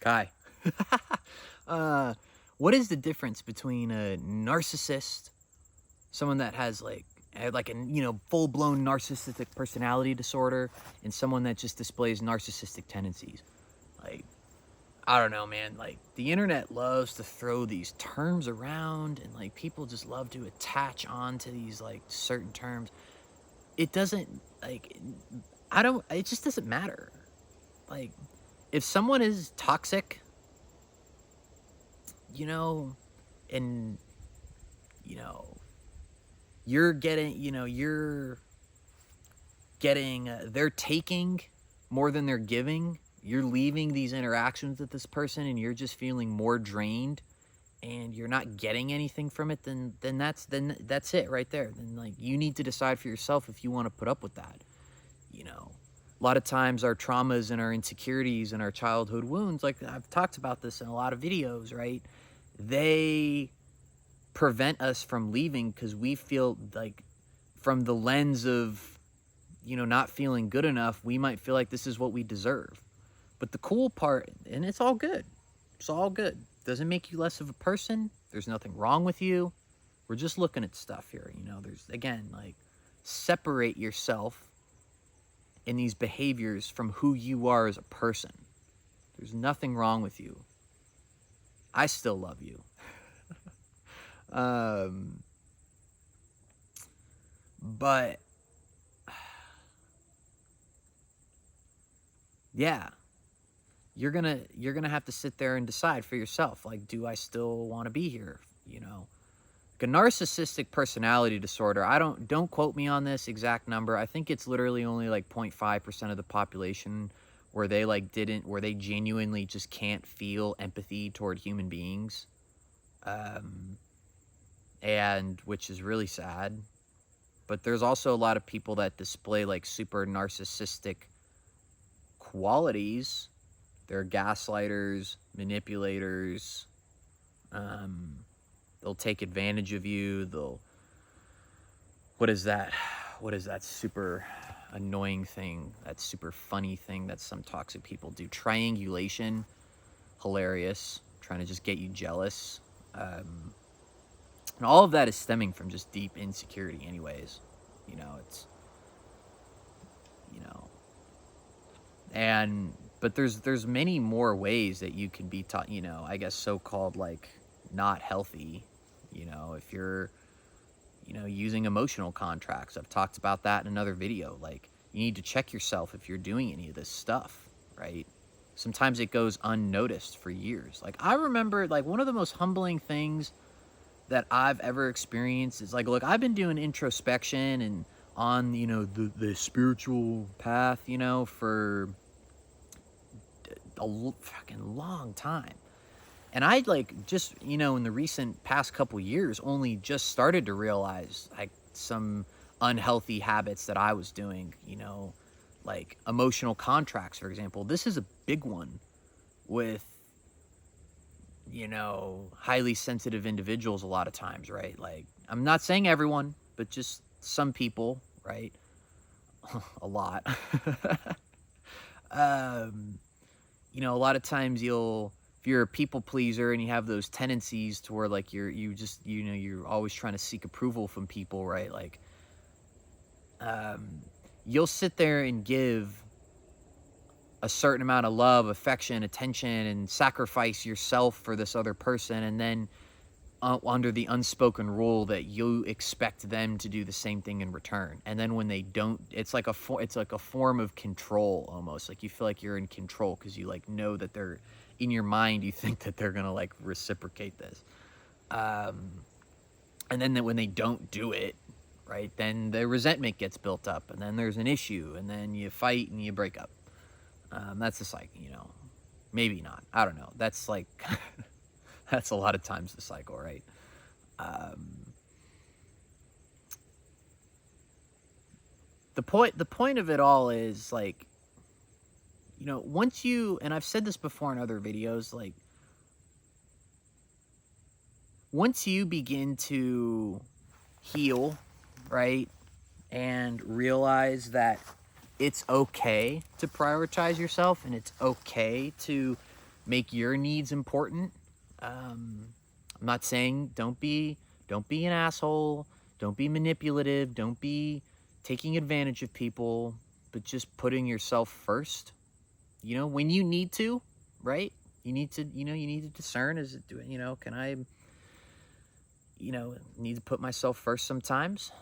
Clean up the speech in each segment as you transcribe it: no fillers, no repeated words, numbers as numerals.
Kai. What is the difference between a narcissist, someone that has like a full-blown narcissistic personality disorder, and someone that just displays narcissistic tendencies? Like, I don't know, man. Like, the internet loves to throw these terms around, and like people just love to attach on to these like certain terms. It doesn't like I don't it just doesn't matter. Like, if someone is toxic, you know, and you know, you're getting, they're taking more than they're giving. You're leaving these interactions with this person and you're just feeling more drained and you're not getting anything from it, then that's it right there. Then like you need to decide for yourself if you want to put up with that. A lot of times our traumas and our insecurities and our childhood wounds, like I've talked about this in a lot of videos, right? They prevent us from leaving because we feel like, from the lens of, not feeling good enough, we might feel like this is what we deserve. But the cool part, and it's all good, doesn't make you less of a person. There's nothing wrong with you. We're just looking at stuff here. There's, again, like, separate yourself in these behaviors from who you are as a person. There's nothing wrong with you. I still love you. But yeah, you're gonna have to sit there and decide for yourself, like, do I still want to be here? Like a narcissistic personality disorder, don't quote me on this exact number. I think it's literally only like 0.5% of the population where they genuinely just can't feel empathy toward human beings. And which is really sad. But there's also a lot of people that display like super narcissistic qualities. They're gaslighters, manipulators. They'll take advantage of you. What is that super annoying thing? That super funny thing that some toxic people do? Triangulation. Hilarious. Trying to just get you jealous. And all of that is stemming from just deep insecurity anyways. But there's many more ways that you can be taught, I guess so-called like not healthy, if you're, using emotional contracts. I've talked about that in another video. Like, you need to check yourself if you're doing any of this stuff, right? Sometimes it goes unnoticed for years. Like, I remember, like, one of the most humbling things that I've ever experienced is like, look, I've been doing introspection and on, the spiritual path, for a fucking long time. And I like just, in the recent past couple years, only just started to realize like some unhealthy habits that I was doing, like emotional contracts, for example. This is a big one with, highly sensitive individuals a lot of times, right? Like, I'm not saying everyone, but just some people, right? A lot. A lot of times if you're a people pleaser and you have those tendencies to where like you're always trying to seek approval from people, right? Like, you'll sit there and give a certain amount of love, affection, attention, and sacrifice yourself for this other person, and then under the unspoken rule that you expect them to do the same thing in return. And then when they don't, it's like a form of control almost. Like, you feel like you're in control because you like know that they're, in your mind, you think that they're gonna like reciprocate this. And then when they don't do it, right, then the resentment gets built up, and then there's an issue, and then you fight and you break up. That's just like, maybe not. I don't know. That's like, that's a lot of times the cycle, right? The point of it all is like, once you, and I've said this before in other videos, like, once you begin to heal, right, and realize that it's okay to prioritize yourself and it's okay to make your needs important. I'm not saying don't be an asshole, don't be manipulative, don't be taking advantage of people, but just putting yourself first. You know, when you need to, right? You need to, you need to discern, is it doing, can I, need to put myself first sometimes.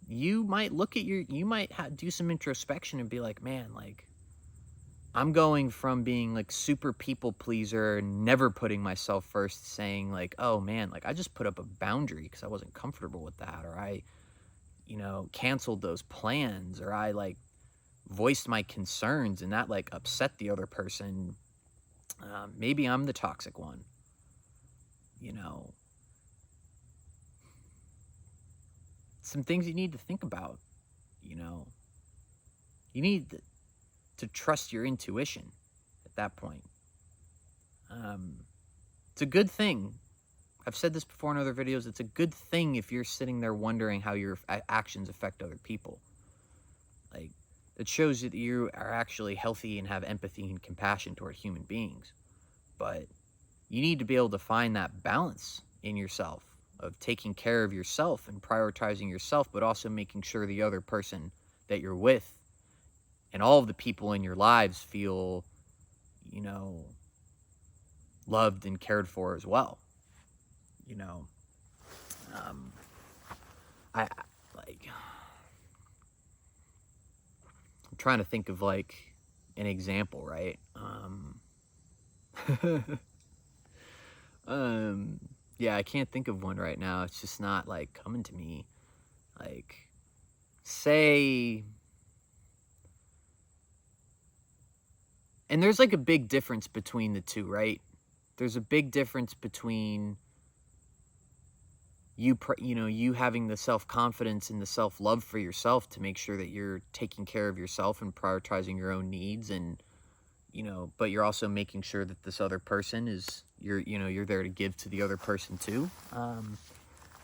You might look at you might do some introspection and be like, man, like, I'm going from being like super people pleaser, never putting myself first, saying like, oh man, like I just put up a boundary because I wasn't comfortable with that, or I, canceled those plans, or I like voiced my concerns and that like upset the other person. Maybe I'm the toxic one, some things you need to think about, you need to trust your intuition at that point. It's a good thing. I've said this before in other videos. It's a good thing if you're sitting there wondering how your actions affect other people. Like, it shows that you are actually healthy and have empathy and compassion toward human beings. But you need to be able to find that balance in yourself of taking care of yourself and prioritizing yourself, but also making sure the other person that you're with and all of the people in your lives feel, loved and cared for as well. I like, I'm trying to think of like an example, right? Yeah, I can't think of one right now. It's just not like coming to me. Like, say, and there's like a big difference between the two, right? There's a big difference between you having the self-confidence and the self-love for yourself to make sure that you're taking care of yourself and prioritizing your own needs, and but you're also making sure that this other person is, you're there to give to the other person too.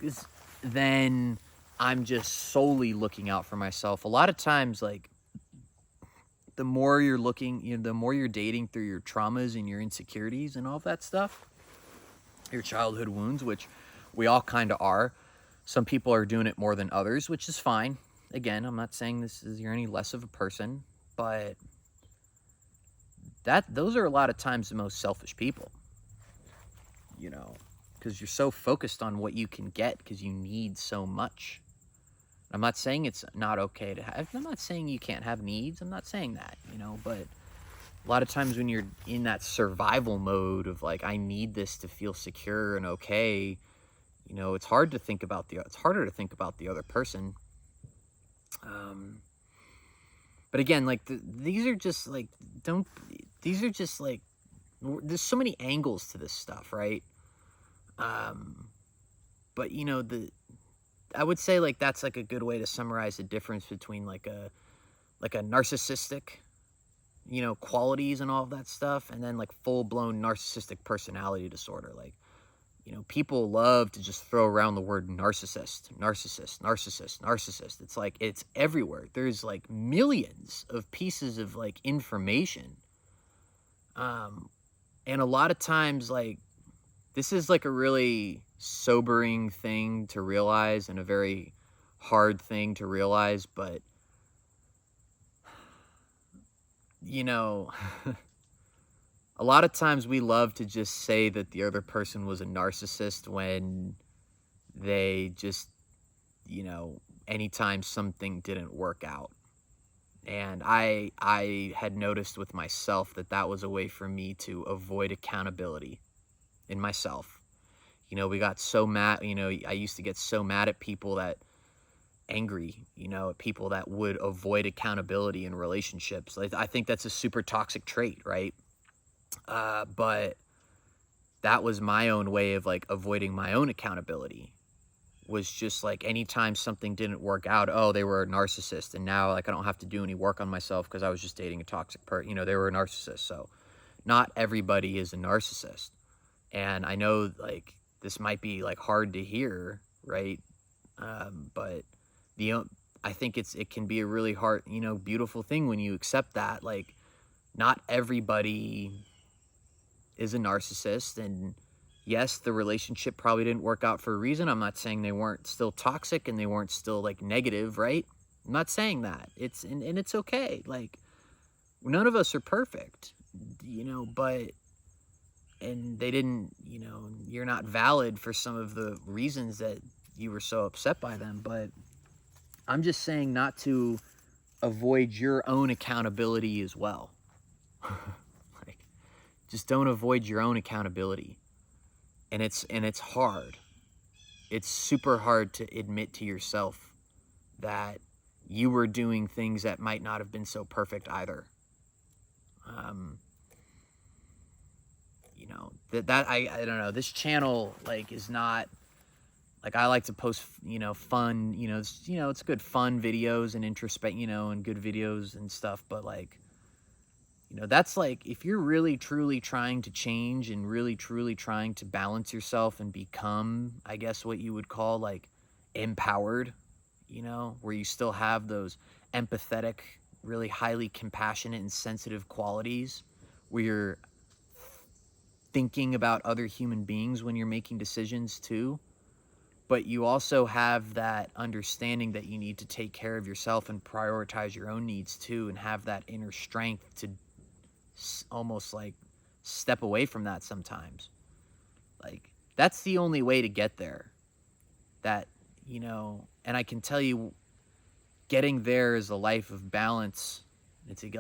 Because then I'm just solely looking out for myself. A lot of times, like, the more you're looking, the more you're dating through your traumas and your insecurities and all of that stuff, your childhood wounds, which we all kind of are. Some people are doing it more than others, which is fine. Again, I'm not saying you're any less of a person, but those are a lot of times the most selfish people, because you're so focused on what you can get because you need so much. I'm not saying it's not okay to have, I'm not saying you can't have needs. I'm not saying that, but a lot of times when you're in that survival mode of like, I need this to feel secure and okay, it's harder to think about the other person. But again, like, these are just like, there's so many angles to this stuff, right? But I would say like that's like a good way to summarize the difference between like a narcissistic, qualities and all of that stuff, and then like full-blown narcissistic personality disorder. Like, people love to just throw around the word narcissist. It's like, it's everywhere. There's like millions of pieces of like information. And a lot of times, like, this is like a really sobering thing to realize and a very hard thing to realize, but a lot of times we love to just say that the other person was a narcissist when they just, anytime something didn't work out. And I had noticed with myself that was a way for me to avoid accountability in myself. We got so mad, I used to get so mad at people at people that would avoid accountability in relationships. Like, I think that's a super toxic trait, right? But that was my own way of like avoiding my own accountability, was just like, anytime something didn't work out, oh, they were a narcissist, and now like I don't have to do any work on myself because I was just dating a toxic person. They were a narcissist. So not everybody is a narcissist. And I know like this might be like hard to hear, right? But I think it can be a really hard, beautiful thing when you accept that, like, not everybody is a narcissist, and yes, the relationship probably didn't work out for a reason. I'm not saying they weren't still toxic and they weren't still like negative, right? I'm not saying that. And it's okay. Like, none of us are perfect, but and they didn't, you're not valid for some of the reasons that you were so upset by them, but I'm just saying not to avoid your own accountability as well. Like, just don't avoid your own accountability. And it's hard. It's super hard to admit to yourself that you were doing things that might not have been so perfect either. I don't know. This channel is not like, I like to post fun, it's good fun videos and introspect, and good videos and stuff, but that's like, if you're really truly trying to change and really truly trying to balance yourself and become, I guess, what you would call empowered, where you still have those empathetic, really highly compassionate and sensitive qualities, where you're thinking about other human beings when you're making decisions too, but you also have that understanding that you need to take care of yourself and prioritize your own needs too, and have that inner strength to almost step away from that sometimes. That's the only way to get there. That, and I can tell you, getting there is a life of balance. It's a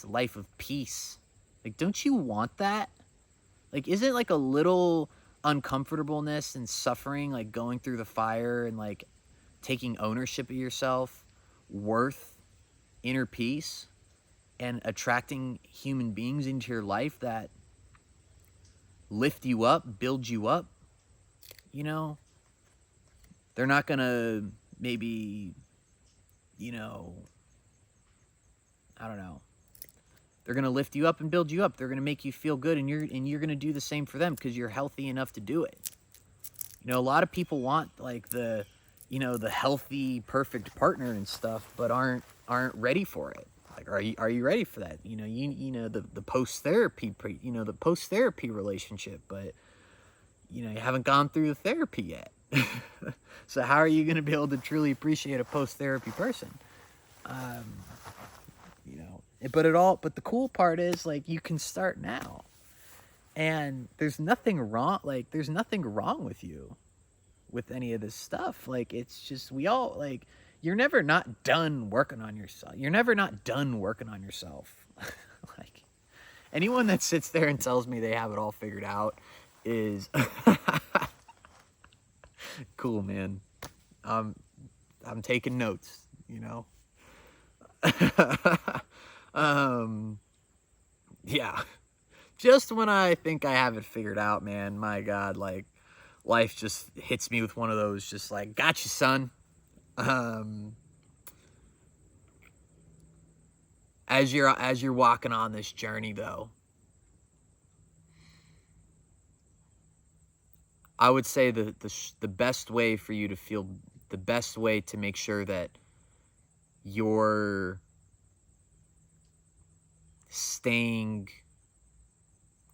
life of peace. Don't you want that? Isn't a little uncomfortableness and suffering, going through the fire and taking ownership of yourself, worth inner peace and attracting human beings into your life that lift you up, build you up? They're not gonna maybe, I don't know. They're going to lift you up and build you up. They're going to make you feel good, and you're going to do the same for them because you're healthy enough to do it. A lot of people want the healthy, perfect partner and stuff, but aren't ready for it. Are you ready for that? The post-therapy, the post-therapy relationship, but you haven't gone through the therapy yet. So how are you going to be able to truly appreciate a post-therapy person? But the cool part is you can start now, and there's nothing wrong. There's nothing wrong with you with any of this stuff. It's just, we all you're never not done working on yourself. You're never not done working on yourself. Anyone that sits there and tells me they have it all figured out is cool, man. I'm taking notes, yeah, just when I think I have it figured out, man, my God, life just hits me with one of those, just gotcha, son. As you're walking on this journey, though, I would say the best way for you to feel, the best way to make sure that you're staying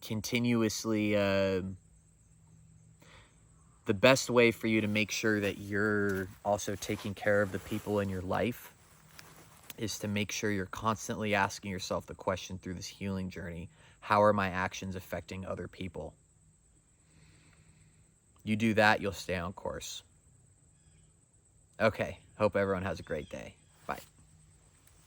continuously, the best way for you to make sure that you're also taking care of the people in your life is to make sure you're constantly asking yourself the question through this healing journey: how are my actions affecting other people? You do that, you'll stay on course. Okay, hope everyone has a great day. Bye.